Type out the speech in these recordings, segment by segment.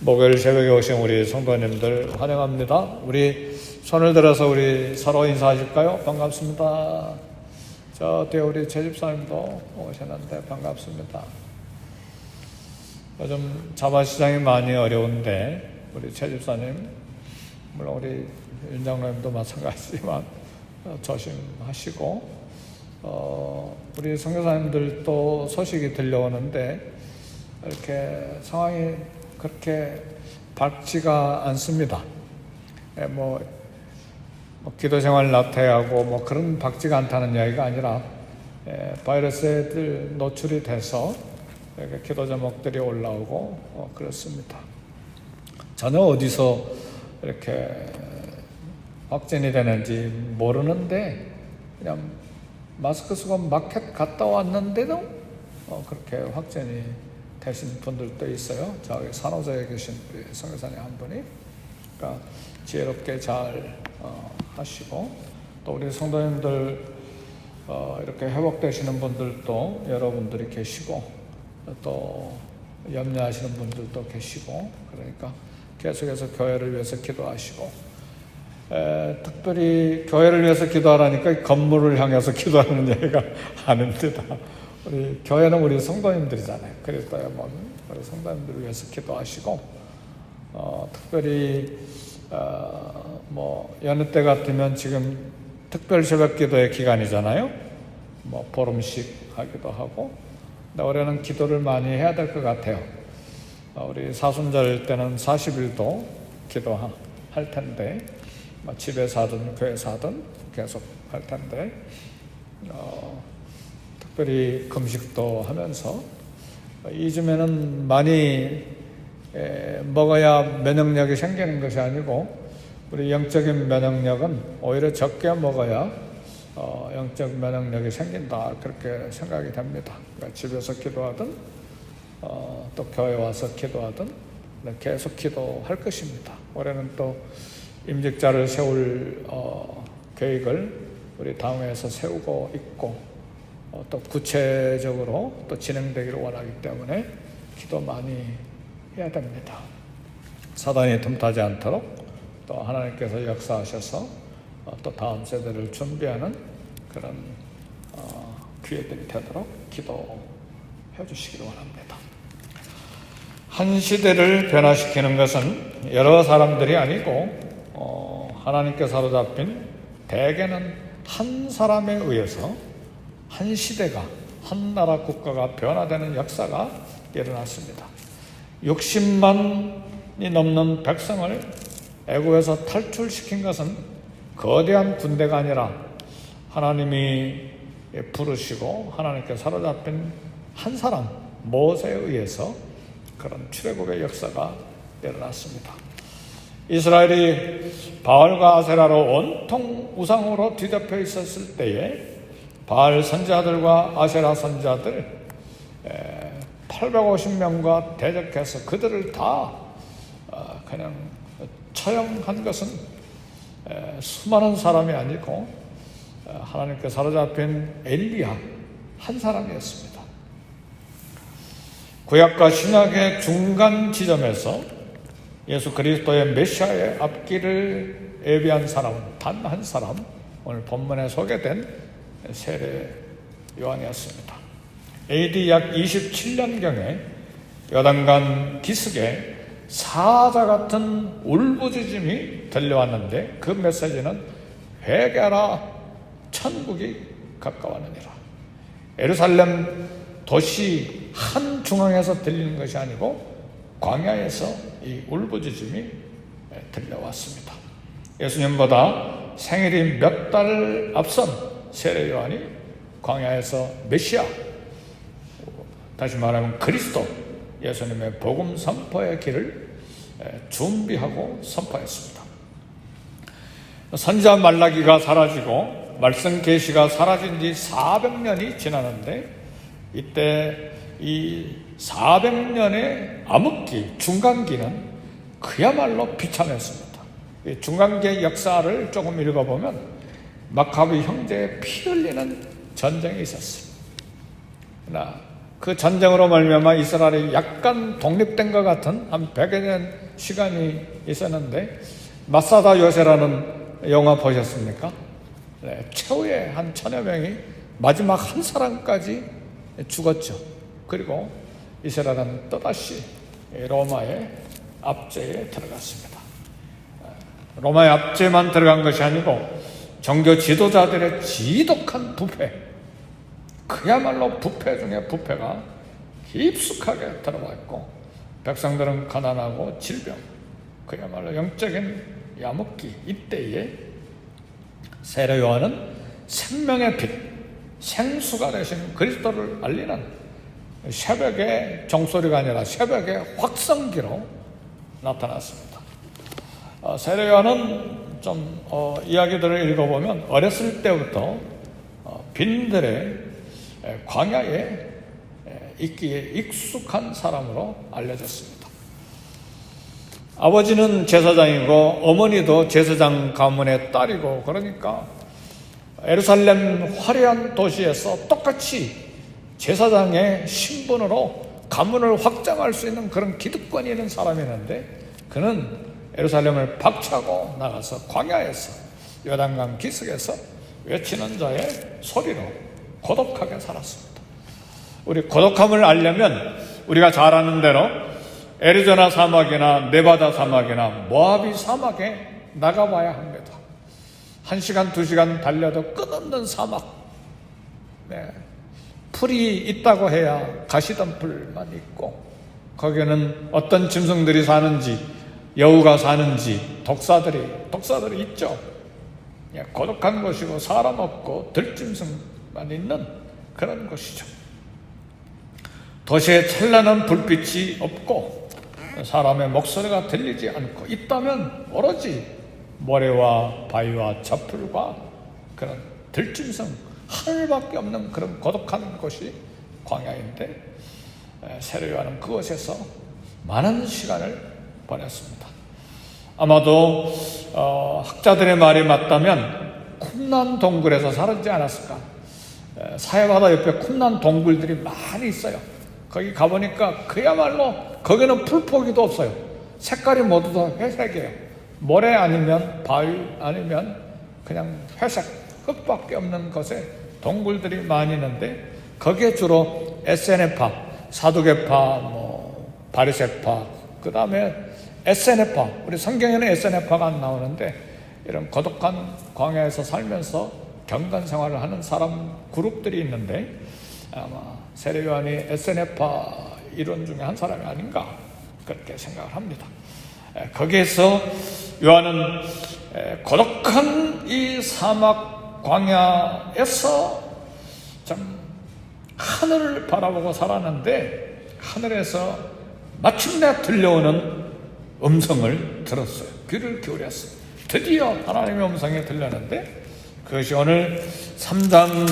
목요일 새벽에 오신 우리 성도님들 환영합니다. 우리 손을 들어서 우리 서로 인사하실까요? 반갑습니다. 저 뒤에 우리 최 집사님도 오셨는데 반갑습니다. 요즘 자바시장이 많이 어려운데 우리 최 집사님, 물론 우리 윤 장로님도 마찬가지지만 조심하시고, 우리 선교사님들도 소식이 들려오는데 이렇게 상황이 그렇게 밝지가 않습니다. 뭐 기도 생활 나태하고 뭐 그런 밝지가 않다는 이야기가 아니라 바이러스에 노출이 돼서 이렇게 기도 제목들이 올라오고 그렇습니다. 전혀 어디서 이렇게 확진이 되는지 모르는데 그냥 마스크 쓰고 마켓 갔다 왔는데도 그렇게 확진이 되신 분들도 있어요. 저기 산호세에 계신 선교사님 한 분이, 그러니까 지혜롭게 잘 하시고, 또 우리 성도님들 이렇게 회복되시는 분들도 여러분들이 계시고, 또 염려하시는 분들도 계시고, 그러니까 계속해서 교회를 위해서 기도하시고, 특별히 교회를 위해서 기도하라니까 건물을 향해서 기도하는 얘기가 아닙니다. 우리 교회는 우리 성도님들이잖아요. 그리스도의 몸, 우리 성도님들을 위해서 기도하시고, 특별히 뭐 여느 때 같으면 지금 특별 새벽 기도의 기간이잖아요. 뭐 보름씩 하기도 하고, 근데 올해는 기도를 많이 해야 될 것 같아요. 우리 사순절 때는 40일도 기도할 텐데, 집에서 하든 교회에서 하든 계속 할 텐데, 특별히 금식도 하면서 이쯤에는 많이 먹어야 면역력이 생기는 것이 아니고, 우리 영적인 면역력은 오히려 적게 먹어야 영적 면역력이 생긴다, 그렇게 생각이 됩니다. 그러니까 집에서 기도하든 또 교회 와서 기도하든 계속 기도할 것입니다. 올해는 또 임직자를 세울 계획을 우리 당회에서 세우고 있고, 또 구체적으로 또 진행되기를 원하기 때문에 기도 많이 해야 됩니다. 사단이 틈타지 않도록 또 하나님께서 역사하셔서 또 다음 세대를 준비하는 그런 기회들이 되도록 기도해 주시기를 원합니다. 한 시대를 변화시키는 것은 여러 사람들이 아니고 하나님께 사로잡힌 대개는 한 사람에 의해서 한 시대가, 한 나라 국가가 변화되는 역사가 일어났습니다. 60만이 넘는 백성을 애굽에서 탈출시킨 것은 거대한 군대가 아니라 하나님이 부르시고 하나님께 사로잡힌 한 사람 모세에 의해서 그런 출애굽의 역사가 일어났습니다. 이스라엘이 바알과 아세라로 온통 우상으로 뒤덮여 있었을 때에 바알 선지자들과 아세라 선지자들 850명과 대적해서 그들을 다 그냥 처형한 것은 수많은 사람이 아니고 하나님께 사로잡힌 엘리야 한 사람이었습니다. 구약과 신약의 중간 지점에서 예수 그리스도의 메시아의 앞길을 예비한 사람은 단 한 사람, 오늘 본문에 소개된 세례 요한이었습니다. AD 약 27년경에 요단강 기슭에 사자 같은 울부짖음이 들려왔는데 그 메시지는 회개하라, 천국이 가까웠느니라. 예루살렘 도시 한 중앙에서 들리는 것이 아니고 광야에서 이 울부짖음이 들려왔습니다. 예수님보다 생일이 몇 달 앞선 세례 요한이 광야에서 메시아, 다시 말하면 그리스도, 예수님의 복음 선포의 길을 준비하고 선포했습니다. 선지자 말라기가 사라지고 말씀 계시가 사라진 지 400년이 지나는데, 이때 이 400년의 암흑기, 중간기는 그야말로 비참했습니다. 이 중간기의 역사를 조금 읽어보면 마카비 형제의 피 흘리는 전쟁이 있었습니다. 그러나 그 전쟁으로 말미암아 이스라엘이 약간 독립된 것 같은 한 100여 년 시간이 있었는데, 마사다 요새라는 영화 보셨습니까? 네, 최후의 한 1000여 명이 마지막 한 사람까지 죽었죠. 그리고 이스라엘은 또다시 로마의 압제에 들어갔습니다. 로마의 압제만 들어간 것이 아니고 종교 지도자들의 지독한 부패, 그야말로 부패 중에 부패가 깊숙하게 들어와 있고, 백성들은 가난하고 질병, 그야말로 영적인 야목기. 이때에 세례 요한은 생명의 빛, 생수가 되신 그리스도를 알리는 새벽의 종소리가 아니라 새벽의 확성기로 나타났습니다. 세례 요한은 좀 이야기들을 읽어보면 어렸을 때부터 빈들의 광야에 있기에 익숙한 사람으로 알려졌습니다. 아버지는 제사장이고 어머니도 제사장 가문의 딸이고, 그러니까 예루살렘 화려한 도시에서 똑같이 제사장의 신분으로 가문을 확장할 수 있는 그런 기득권이 있는 사람이었는데, 그는 예루살렘을 박차고 나가서 광야에서 요단강 기슭에서 외치는 자의 소리로 고독하게 살았습니다. 우리 고독함을 알려면 우리가 잘 아는 대로 애리조나 사막이나 네바다 사막이나 모하비 사막에 나가봐야 합니다. 1시간, 2시간 달려도 끝없는 사막. 네. 풀이 있다고 해야 가시덤불만 있고, 거기는 어떤 짐승들이 사는지, 여우가 사는지, 독사들이 있죠. 예, 고독한 곳이고 사람 없고 들짐승만 있는 그런 곳이죠. 도시에 찬란한 불빛이 없고 사람의 목소리가 들리지 않고, 있다면 오로지 모래와 바위와 젖풀과 그런 들짐승 하늘밖에 없는 그런 고독한 곳이 광야인데, 세례 요한은 그곳에서 많은 시간을 보냈습니다. 아마도 학자들의 말이 맞다면 쿰란 동굴에서 살지 않았을까. 사해바다 옆에 쿰란 동굴들이 많이 있어요. 거기 가보니까 그야말로 거기는 풀포기도 없어요. 색깔이 모두 다 회색이에요. 모래 아니면 바위 아니면 그냥 회색, 흙밖에 없는 곳에 동굴들이 많이 있는데, 거기에 주로 에세네파, 사두개파, 바리새파, 그 다음에 에세네파, 우리 성경에는 에세네파가 안 나오는데, 이런 고독한 광야에서 살면서 경건 생활을 하는 사람 그룹들이 있는데, 아마 세례 요한이 에세네파 이론 중에 한 사람이 아닌가 그렇게 생각을 합니다. 거기에서 요한은 고독한 이 사막 광야에서 참 하늘을 바라보고 살았는데, 하늘에서 마침내 들려오는 음성을 들었어요. 귀를 기울였어요. 드디어 하나님의 음성이 들렸는데, 그것이 오늘 3장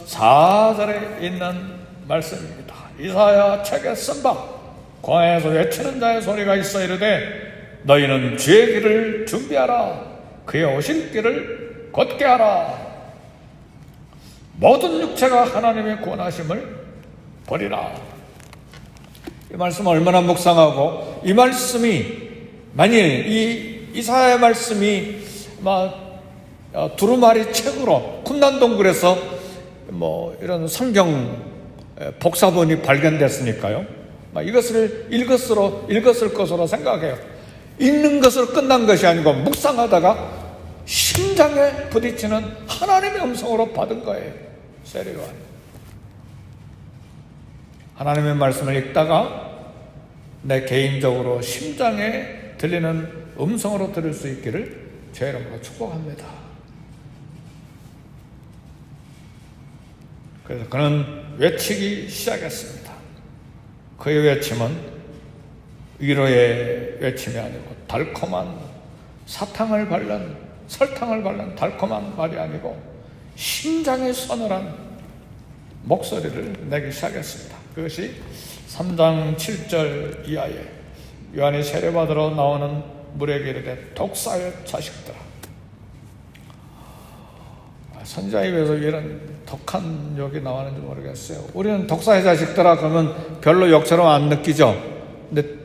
4절에 있는 말씀입니다. 이사야 책에 쓴 바 광야에서 외치는 자의 소리가 있어 이르되, 너희는 주의 길을 준비하라. 그의 오실 길을 곧게 하라. 모든 육체가 하나님의 권하심을 버리라. 이 말씀을 얼마나 묵상하고, 이 말씀이 만일 이 이사야의 말씀이 두루마리 책으로 쿰란 동굴에서 이런 성경 복사본이 발견됐으니까요, 이것을 읽었을 것으로 생각해요. 읽는 것으로 끝난 것이 아니고 묵상하다가 심장에 부딪히는 하나님의 음성으로 받은 거예요. 세례 요한. 하나님의 말씀을 읽다가 내 개인적으로 심장에 들리는 음성으로 들을 수 있기를 제 이름으로 축복합니다. 그래서 그는 외치기 시작했습니다. 그의 외침은 위로의 외침이 아니고 달콤한 설탕을 바른 달콤한 말이 아니고 심장의 서늘한 목소리를 내기 시작했습니다. 그것이 3장 7절 이하에 요한이 세례받으러 나오는 물에게 이르되 독사의 자식들아. 선지자 입에서 이런 독한 욕이 나왔는지 모르겠어요. 우리는 독사의 자식들아 그러면 별로 욕처럼 안 느끼죠. 근데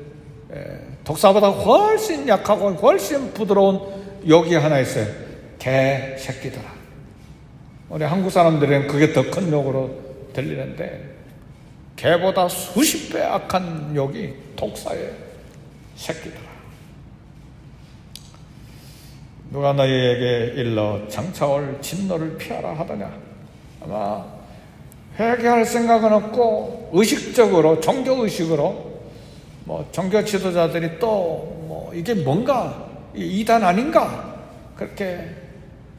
독사보다 훨씬 약하고 훨씬 부드러운 욕이 하나 있어요. 개새끼들아. 우리 한국 사람들은 그게 더 큰 욕으로 들리는데 개보다 수십 배 악한 욕이 독사의 새끼들아. 누가 너희에게 일러 장차올 진노를 피하라 하더냐. 아마 회개할 생각은 없고 의식적으로 종교의식으로 종교 지도자들이 또 이게 뭔가 이단 아닌가 그렇게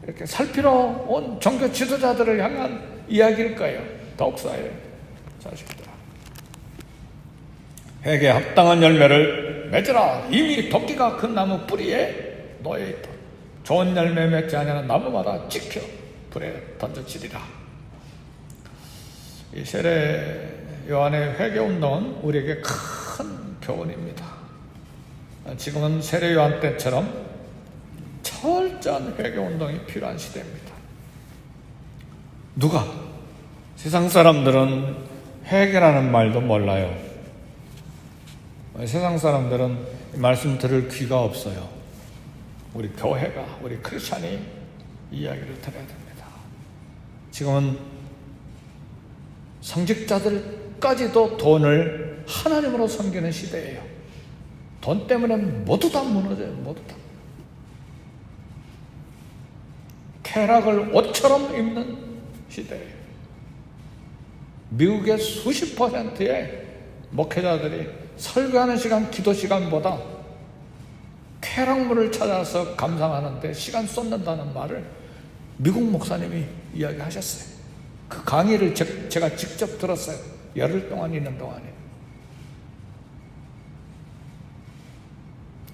이렇게 살피러 온 종교 지도자들을 향한 이야기일 거예요. 독사의 자식들아. 회개에 합당한 열매를 맺으라. 이미 도끼가 그 나무 뿌리에 놓여 있다. 좋은 열매 맺지 아니하는 나무마다 찍혀 불에 던져지리라. 이 세례 요한의 회개운동은 우리에게 큰 교훈입니다. 지금은 세례 요한 때처럼 철저한 회개운동이 필요한 시대입니다. 누가? 세상 사람들은 회개라는 말도 몰라요. 세상 사람들은 말씀 들을 귀가 없어요. 우리 교회가, 우리 크리스찬이 이야기를 들어야 됩니다. 지금은 성직자들까지도 돈을 하나님으로 섬기는 시대예요. 돈 때문에 모두 다 무너져요. 모두 다. 쾌락을 옷처럼 입는 시대예요. 미국의 수십 %의 목회자들이 설교하는 시간, 기도 시간보다 쾌락물을 찾아서 감상하는데 시간 쏟는다는 말을 미국 목사님이 이야기하셨어요. 그 강의를 제가 직접 들었어요. 열흘 동안 있는 동안에.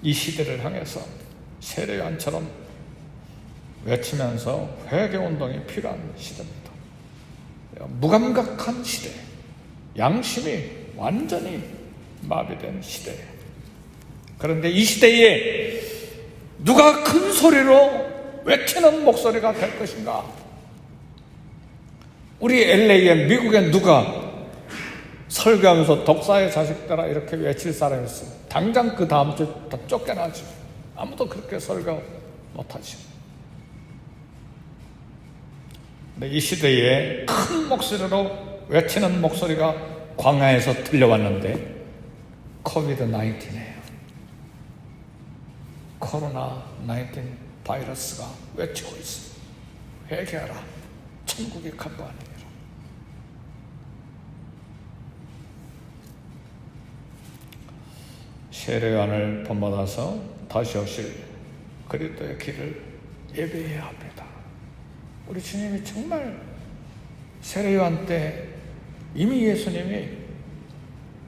이 시대를 향해서 세례요한처럼 외치면서 회개운동이 필요한 시대입니다. 무감각한 시대, 양심이 완전히 마비된 시대예요. 그런데 이 시대에 누가 큰 소리로 외치는 목소리가 될 것인가? 우리 LA에, 미국에 누가 설교하면서 독사의 자식들아 이렇게 외칠 사람이 있어요. 당장 그 다음 주에 다 쫓겨나지. 아무도 그렇게 설교 못하지. 근데 이 시대에 큰 목소리로 외치는 목소리가 광야에서 들려왔는데 코비드 19이에요. 코로나 19 바이러스가 외치고 있어요. 회개하라. 천국이 가까워하느니라. 세례요한을 본받아서 다시 오실 그리스도의 길을 예배해야 합니다. 우리 주님이 정말 세례요한 때 이미 예수님이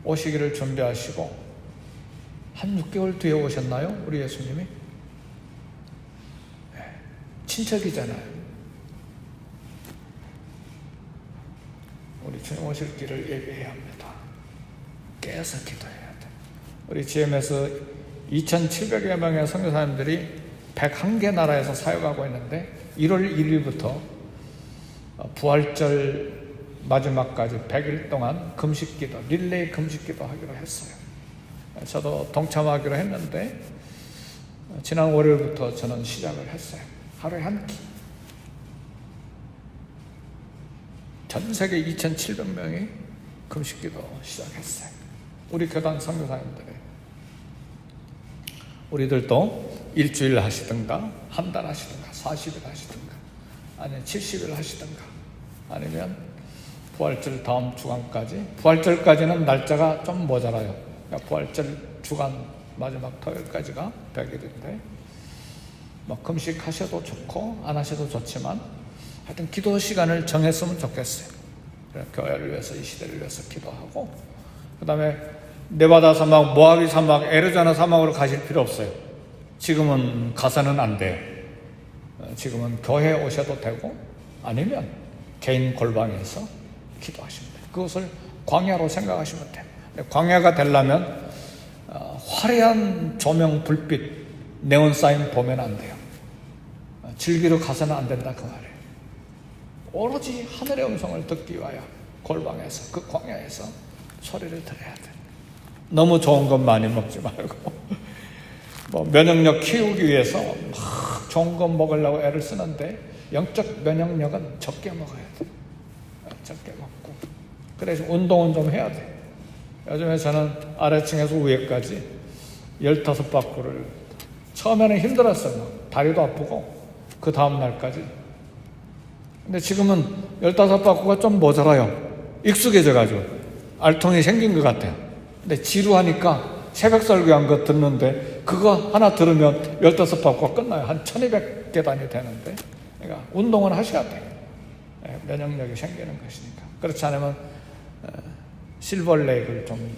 오시기를 준비하시고 한 6개월 뒤에 오셨나요? 우리 예수님이? 네, 친척이잖아요. 우리 주님 오실 길을 예배해야 합니다. 깨어서 기도해야 돼. 우리 GM에서 2,700여 명의 선교사님들이 101개 나라에서 사역하고 있는데 1월 1일부터 부활절 마지막까지 100일 동안 금식기도, 릴레이 금식기도 하기로 했어요. 저도 동참하기로 했는데 지난 월요일부터 저는 시작을 했어요. 하루에 한 끼. 전 세계 2,700명이 금식기도 시작했어요. 우리 교단 선교사님들이. 우리들도 일주일 하시든가 한 달 하시든가 40일 하시든가 아니면 70일 하시든가 아니면 부활절 다음 주간까지. 부활절까지는 날짜가 좀 모자라요. 그러니까 부활절 주간 마지막 토요일까지가 100일인데 금식 하셔도 좋고 안 하셔도 좋지만 하여튼 기도 시간을 정했으면 좋겠어요. 교회를 위해서, 이 시대를 위해서 기도하고, 그 다음에 네바다 사막, 모하비 사막, 애리조나 사막으로 가실 필요 없어요. 지금은 가서는 안 돼요. 지금은 교회에 오셔도 되고 아니면 개인 골방에서 기도하시면 돼요. 그것을 광야로 생각하시면 돼요. 광야가 되려면 화려한 조명, 불빛, 네온 사인 보면 안 돼요. 즐기러 가서는 안 된다 그 말이에요. 오로지 하늘의 음성을 듣기 위하여 골방에서 그 광야에서 소리를 들어야 돼. 너무 좋은 것 많이 먹지 말고 뭐 면역력 키우기 위해서 막 좋은 거 먹으려고 애를 쓰는데 영적 면역력은 적게 먹어야 돼. 적게 먹고 그래서 운동은 좀 해야 돼. 요즘에 저는 아래층에서 위에까지 15바퀴를 처음에는 힘들었어요. 다리도 아프고 그 다음 날까지. 근데 지금은 15바퀴가 좀 모자라요. 익숙해져가지고 알통이 생긴 것 같아요. 근데 지루하니까 새벽 설교한 거 듣는데 그거 하나 들으면 15바퀴가 끝나요. 한 1200계단이 되는데. 그러니까 운동은 하셔야 돼요. 면역력이 생기는 것이니까. 그렇지 않으면 실버레이크를 좀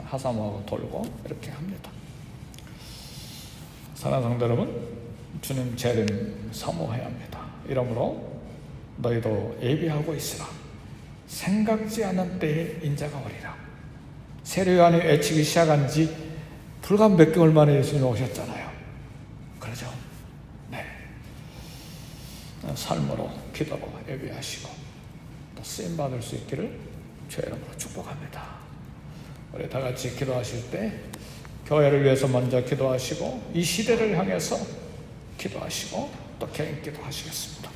하사모하고 돌고 이렇게 합니다. 사랑하는 성도 여러분, 주님 재림 사모해야 합니다. 이러므로 너희도 예비하고 있으라. 생각지 않은 때에 인자가 오리라. 세례 요한이 외치기 시작한 지 불과 몇 개월 만에 예수님이 오셨잖아요. 그러죠? 네. 삶으로, 기도로 예비하시고 또 쓰임받을 수 있기를 주의 이름으로 축복합니다. 우리 다 같이 기도하실 때 교회를 위해서 먼저 기도하시고 이 시대를 향해서 기도하시고 또 개인 기도하시겠습니다.